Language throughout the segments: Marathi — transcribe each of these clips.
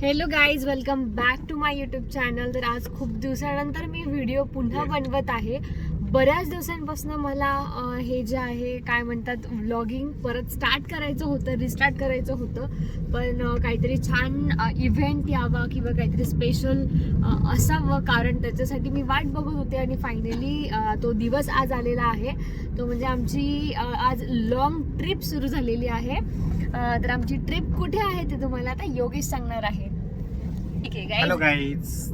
Hello guys, welcome back to my YouTube channel. तर आज खूप दिवसानंतर मी व्हिडिओ पुन्हा बनवत आहे. बऱ्याच दिवसांपासून मला हे जे आहे काय म्हणतात व्लॉगिंग परत स्टार्ट करायचं होतं, रिस्टार्ट करायचं होतं. पण काहीतरी छान इव्हेंट यावा किंवा काहीतरी स्पेशल असावं, कारण त्याच्यासाठी मी वाट बघत होते आणि फायनली तो दिवस आज आलेला आहे. तो म्हणजे आमची आज लॉंग ट्रिप सुरू झालेली आहे. तर आमची ट्रिप कुठे आहे ते तुम्हाला आता योगेश सांगणार आहे. ठीक आहे गाईज. Hello guys.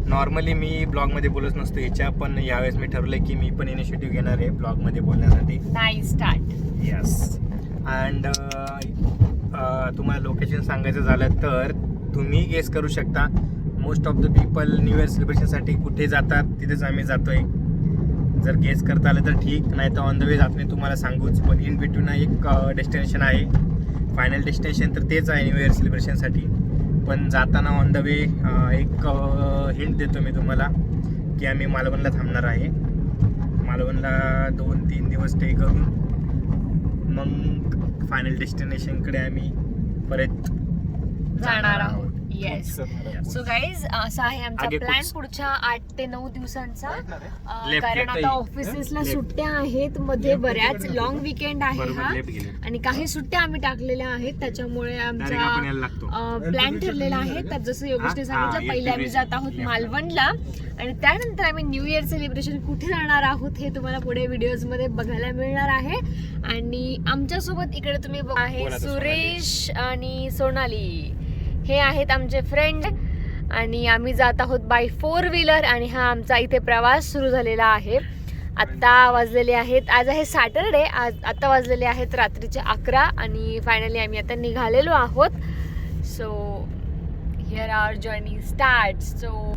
नॉर्मली मी ब्लॉग मध्ये बोलत नसतो ह्याच्या, पण यावेळेस मी ठरवलंय की मी पण इनिशिएटिव्ह घेणार आहे ब्लॉग मध्ये बोलण्यासाठी. Nice start. यस. अँड तुम्हाला लोकेशन सांगायचं झालं तर तुम्ही गेस करू शकता. Most of the people new year सेलिब्रेशनसाठी कुठे जातात तिथेच आम्ही जातोय. जर गेस करता आलं तर ठीक, नाही तर ऑन द वे जात नाही तुम्हाला सांगूच. पण इन बिटवीन एक डेस्टिनेशन आहे. फायनल डेस्टिनेशन तर तेच आहे न्यू इयर सेलिब्रेशनसाठी. पण जाताना ऑन द वे एक हिंट देतो मी तुम्हाला की आम्ही मालवणला थांबणार आहे. मालवणला 2-3 दिवस स्टे करून मग फायनल डेस्टिनेशनकडे आम्ही परत जाणार आहोत. येस. सो गाईज, असा आहे आमचा प्लॅन पुढच्या 8 ते 9 दिवसांचा. कारण आता ऑफिसेसला सुट्ट्या आहेत, मध्ये बऱ्याच लॉंग विकेंड आहे हा, आणि काही सुट्ट्या आम्ही टाकलेल्या आहेत. त्याच्यामुळे आमचा प्लॅन ठरलेला आहे. तर जसं योगेशने सांगितलं, पहिले आम्ही जात आहोत मालवणला आणि त्यानंतर आम्ही न्यू इयर सेलिब्रेशन कुठे जाणार आहोत हे तुम्हाला पुढे व्हिडिओज मध्ये बघायला मिळणार आहे. आणि आमच्यासोबत इकडे तुम्ही बघा आहे सुरेश आणि सोनाली, हे आहेत आमचे फ्रेंड. आणि आम्ही जात आहोत बाय 4 व्हीलर आणि हा आमचा इथे प्रवास सुरू झालेला आहे. आत्ता वाजलेले आहेत, आज आहे सॅटरडे, आत्ता वाजलेले आहेत रात्रीचे 11 आणि फायनली आम्ही आता निघालेलो आहोत. So here our journey start. So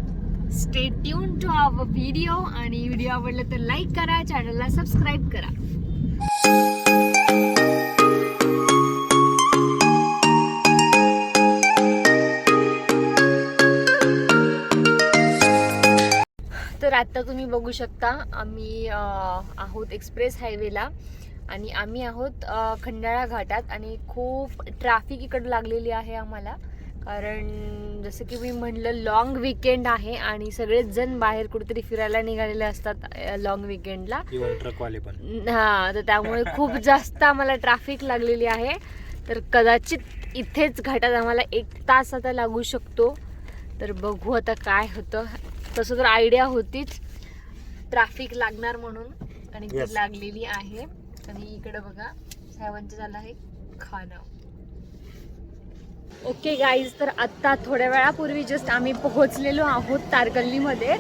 stay tuned to our video, आणि व्हिडिओ आवडला तर लाईक करा, चॅनलला सबस्क्राईब करा. तर आता तुम्ही बघू शकता आम्ही आहोत एक्सप्रेस हायवेला आणि आम्ही आहोत खंडाळा घाटात. आणि खूप ट्रॅफिक इकडं लागलेली आहे आम्हाला, कारण जसं की मी म्हणलं लॉंग विकेंड आहे आणि सगळेच जण बाहेर कुठेतरी फिरायला निघालेले असतात लॉंग विकेंडला. ट्रकवाले पण. हां, तर त्यामुळे खूप जास्त आम्हाला ट्रॅफिक लागलेली आहे. तर कदाचित इथेच घाटात आम्हाला 1 तास आता लागू शकतो. तर बघू आता काय होतं. तसं तर आयडिया होतीच ट्रॅफिक लागणार म्हणून, आणि ती लागलेली आहे. आणि इकडे बघा साहेबांचं झालं आहे खाणं. ओके गाईज, तर आत्ता थोड्या वेळापूर्वी जस्ट आम्ही पोहोचलेलो आहोत तारकल्लीमध्ये.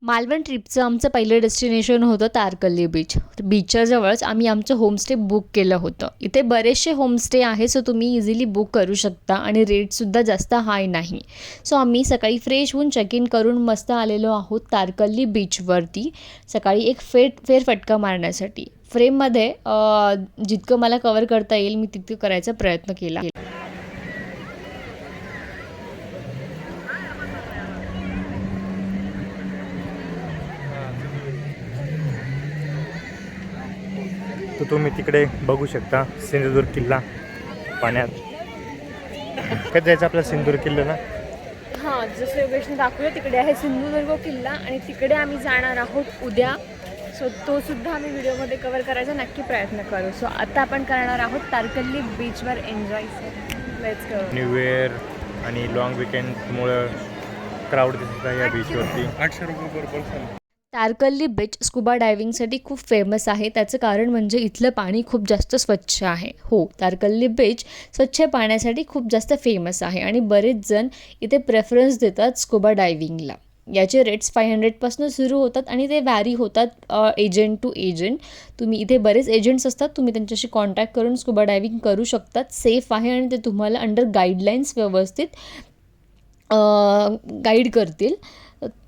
मालवण ट्रिपचं आमचं पहिलं डेस्टिनेशन होतं तारकल्ली बीच. बीचच्या जवळच आम्ही आमचं होमस्टे बुक केलं होतं. इथे बरेचसे होमस्टे आहे, सो तुम्ही इझिली बुक करू शकता आणि रेटसुद्धा जास्त हाय नाही. सो आम्ही सकाळी फ्रेश होऊन चेक इन करून मस्त आलेलो आहोत तारकल्ली बीचवरती सकाळी एक फेरफटका मारण्यासाठी. फ्रेममध्ये जितकं मला कवर करता येईल मी तितकं करायचा प्रयत्न केला. तर तुम्ही तिकडे बघू शकता सिंधुदुर्ग किल्ला पाण्यात. कधी जायचं आपला सिंधुदुर्ग किल्ला ना? हां, जसं योगेशने दाखवलं तिकडे आहे सिंधुदुर्ग किल्ला आणि तिकडे आम्ही जाणार आहोत उद्या. सो तो सुद्धा आम्ही व्हिडिओमध्ये कव्हर करायचा नक्की प्रयत्न करू. सो आता आपण करणार आहोत तारकल्ली बीचवर enjoy. Let's go. New year आणि लॉंग विकेंडमुळं क्राऊड दिसत आहे या बीचवरती. 800 रुपये पर पर्सन. तारकल्ली बीच स्कुबा डायव्हिंगसाठी खूप फेमस आहे. त्याचं कारण म्हणजे इथलं पाणी खूप जास्त स्वच्छ आहे. हो, तारकल्ली बीच स्वच्छ पाण्यासाठी खूप जास्त फेमस आहे आणि बरेच जण इथे प्रेफरन्स देतात स्कुबा डायव्हिंगला. याचे रेट्स 500पासून सुरू होतात आणि ते व्हॅरी होतात एजंट टू एजंट. तुम्ही इथे बरेच एजंट्स असतात, तुम्ही त्यांच्याशी कॉन्टॅक्ट करून स्कुबा डायव्हिंग करू शकतात. सेफ आहे आणि ते तुम्हाला अंडर गाईडलाईन्स व्यवस्थित गाईड करतील.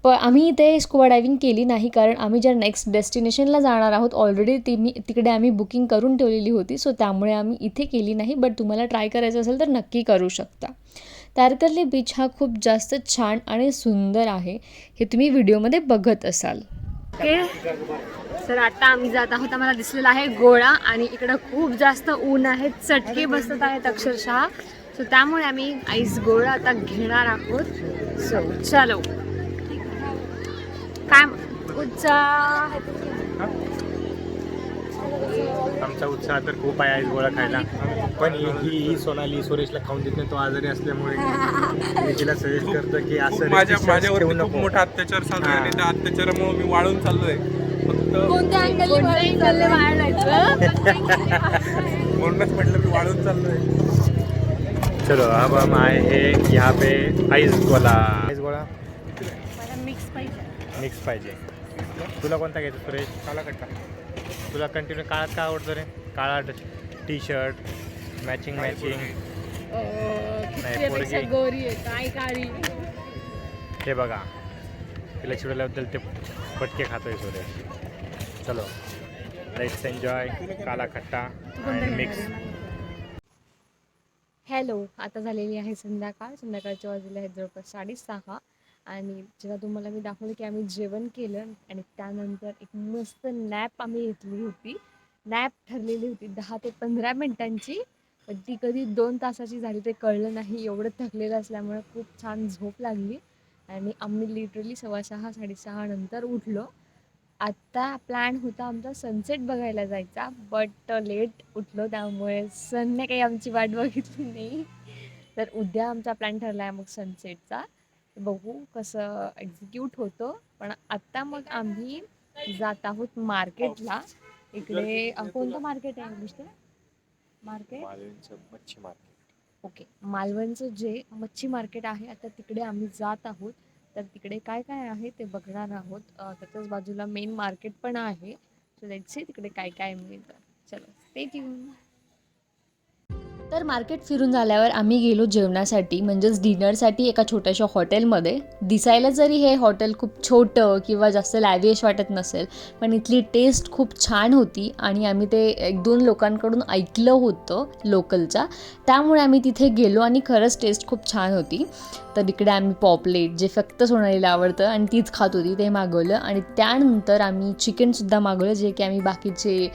पण आम्ही इथे स्कुबा डायव्हिंग केली नाही, कारण आम्ही ज्या नेक्स्ट डेस्टिनेशनला जाणार आहोत ऑलरेडी तिकडे आम्ही बुकिंग करून ठेवलेली होती. सो त्यामुळे आम्ही इथे केली नाही. बट तुम्हाला ट्राय करायचं असेल तर नक्की करू शकता. तारकल्ली बीच हा खूप जास्त छान आणि सुंदर आहे, हे तुम्ही व्हिडिओमध्ये बघत असाल. ओके, तर आता आम्ही जात आहोत. आम्हाला दिसलेला आहे गोळा आणि इकडं खूप जास्त ऊन आहे, चटके बसत आहेत अक्षरशः. सो त्यामुळे आम्ही आईस गोळा आता घेणार आहोत. सो चलो. काय उत्साह आमचा उत्साह तर खूप आहे आईस गोळा खायला, पण ही सोनाली सुरेशला खाऊन देत नाही. तो आजारी असल्यामुळे मी तिला सजेस्ट करतो की असं माझ्यावर खूप मोठा अत्याचार चालू आहे आणि त्या अत्याचारामुळे मी वाळून चाललोय. फक्त म्हणूनच म्हटलं मी वाळून चाललोय. चलो अब हम आए हैं यहाँ पे आईस गोळा. आईस गोळा मिक्स पाहिजे. तुला कोणता घ्यायचा सुरेश? काला कट्टा. तुला कंटिन्यू काळात का आवडतो रे? काळा टी शर्ट मॅचिंग नाही गोरी आहे काय काळी. हे बघा तिला चिडवल्याबद्दल ते पटके खातोय सुरेश. चलो लेट्स एन्जॉय काला खट्टा आणि मिक्स. हॅलो, आता झालेली आहे संध्याकाळचे वाजले आहेत जवळपास 6:30 आणि जेव्हा तुम्हाला मी दाखवलं की आम्ही जेवण केलं आणि त्यानंतर एक मस्त नॅप आम्ही घेतली होती. नॅप ठरलेली होती 10 ते 15 मिनिटांची, पण ती कधी 2 तासाची झाली ते कळलं नाही. एवढं थकलेलं असल्यामुळे खूप छान झोप लागली आणि आम्ही लिटरली 6:15 6:30 नंतर उठलो. आत्ता प्लॅन होता आमचा सनसेट बघायला जायचा, बट लेट उठलो त्यामुळे सनने काही आमची वाट बघितली नाही. तर उद्या आमचा प्लॅन ठरला आहे मग सनसेटचा. बघू कसं एक्झिक्यूट होतं. पण आत्ता मग आम्ही जात आहोत मार्केटला. इकडे कोणतं मार्केट आहे मिस्टर? मार्केट मच्छी मार्केट. ओके, मालवणचं जे मच्छी मार्केट आहे आता तिकडे आम्ही जात आहोत. तर तिकडे काय काय आहे ते बघणार आहोत. त्याच्याच बाजूला मेन मार्केट पण आहे. सो लेट्स सी तिकडे काय काय मिळतं. चलो स्टे ट्यून. तर मार्केट फिरून झाल्यावर आम्ही गेलो जेवणासाठी, म्हणजेच डिनरसाठी एका छोट्याशा हॉटेलमध्ये. दिसायला जरी हे हॉटेल खूप छोटं किंवा जास्त लॅविश वाटत नसेल, पण इथली टेस्ट खूप छान होती आणि आम्ही ते 1-2 लोकांकडून ऐकलं होतं लोकलच्या, त्यामुळे आम्ही तिथे गेलो आणि खरंच टेस्ट खूप छान होती. तर इकडे आम्ही पॉपलेट, जे फक्त सोनालीला आवडतं आणि तीच खात होती, ते मागवलं आणि त्यानंतर आम्ही चिकनसुद्धा मागवलं, जे की आम्ही बाकीचे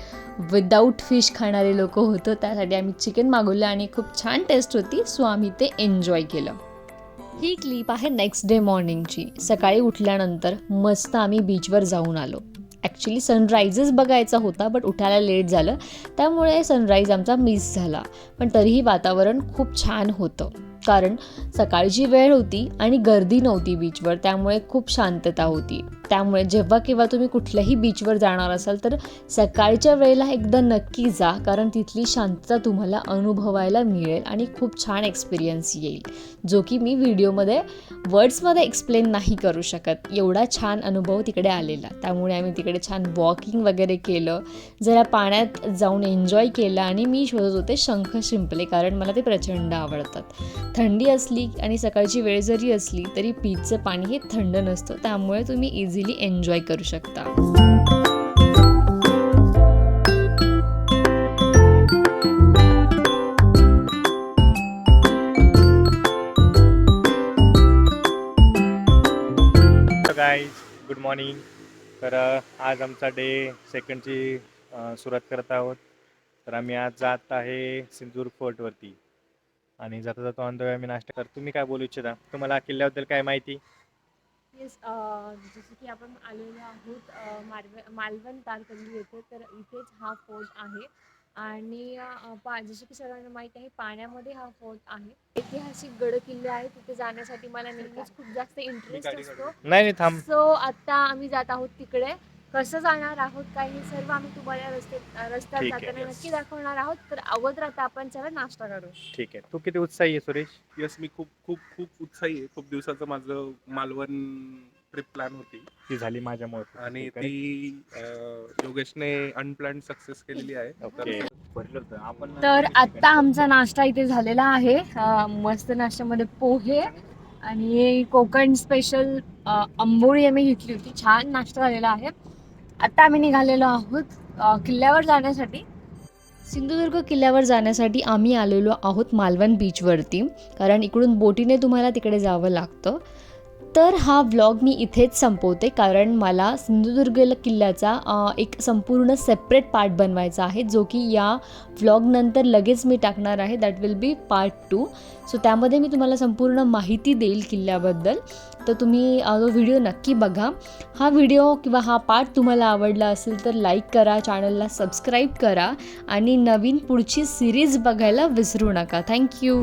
विदाऊट फिश खाणारे लोक होतो त्यासाठी आम्ही चिकन मागवलं आणि खूप छान टेस्ट होती. सो आम्ही ते एन्जॉय केलं. ही क्लिप आहे नेक्स्ट डे मॉर्निंगची. सकाळी उठल्यानंतर मस्त आम्ही बीचवर जाऊन आलो. ॲक्च्युली सनरायझच बघायचा होता, बट उठायला लेट झालं त्यामुळे सनराईज आमचा मिस झाला. पण तरीही वातावरण खूप छान होतं, कारण सकाळची वेळ होती आणि गर्दी नव्हती बीचवर, त्यामुळे खूप शांतता होती. त्यामुळे जेव्हा केव्हा तुम्ही कुठल्याही बीचवर जाणार असाल तर सकाळच्या वेळेला एकदा नक्की जा, कारण तिथली शांतता तुम्हाला अनुभवायला मिळेल आणि खूप छान एक्सपिरियन्स येईल, जो की मी व्हिडिओमध्ये वर्ड्समध्ये एक्सप्लेन नाही करू शकत. एवढा छान अनुभव तिकडे आलेला. त्यामुळे आम्ही तिकडे छान वॉकिंग वगैरे केलं, जरा पाण्यात जाऊन एन्जॉय केलं आणि मी शोधत होते शंख शिंपले, कारण मला ते प्रचंड आवडतात. थंडी असली आणि सकाळची वेळ जरी असली तरी बीचचं पाणी हे थंड नसतं, त्यामुळे तुम्ही इझिली एन्जॉय करू शकता. Guys good morning. तर आज आमचा डे सेकंडची सुरुवात करत आहोत. तर आम्ही आज जात आहे सिंदूर फोर्टवरती आणि जाता जाता ऑन द वे आम्ही नाश्ता करतो. तुम्ही काय बोलू इच्छिता? तुम्हाला किल्ल्याबद्दल काय माहिती? येस, जसं की आपण आलेलो आहोत मालवण तारकर्ली येथे. तर इथेच हा फोर्ट आहे आणि जसं की सर्वांना माहीत आहे पाण्यामध्ये हा फोर्ट आहे. ऐतिहासिक गड किल्ले आहे, तिथे जाण्यासाठी मला नेहमीच खूप जास्त इंटरेस्ट असतो. नाही थांब. सो आता आम्ही जात आहोत तिकडे. कसं जाणार आहोत काय हे सर्व आम्ही तुम्हाला रस्त्यात जाताना नक्की दाखवणार आहोत. तर अगोदर आता आपण चला नाश्ता करू. ठीक आहे. तू किती उत्साही आहे सुरेश? यस, मी खूप खूप खूप उत्साही आहे. खूप दिवसाचं माझं मालवण ट्रिप प्लॅन होती ती झाली माझ्यामुळे आणि ती योगेशने अनप्लॅन्ड सक्सेस केलेली आहे. तर आत्ता आमचा नाश्ता इथे झालेला आहे. मस्त नाश्त्यामध्ये पोहे आणि कोकण स्पेशल आंबोळी आम्ही घेतली होती. छान नाश्ता झालेला आहे. आत्ता आम्ही निघालेलो आहोत किल्ल्यावर जाण्यासाठी. सिंधुदुर्ग किल्ल्यावर जाण्यासाठी आम्ही आलेलो आहोत मालवण बीचवरती, कारण इकडून बोटीने तुम्हाला तिकडे जावं लागतं. तर हा व्लॉग मी इथेच संपवते, कारण मला सिंधुदुर्ग किल्ल्याचा एक संपूर्ण सेपरेट पार्ट बनवायचा आहे, जो की या व्लॉगनंतर लगेच मी टाकणार आहे. That will be part 2. So त्यामध्ये मी तुम्हाला संपूर्ण माहिती देईल किल्ल्याबद्दल. तर तुम्ही तो व्हिडिओ नक्की बघा. हा व्हिडिओ किंवा हा पार्ट तुम्हाला आवडला असेल तर लाईक करा, चॅनलला सबस्क्राईब करा आणि नवीन पुढची सिरीज बघायला विसरू नका. थँक्यू.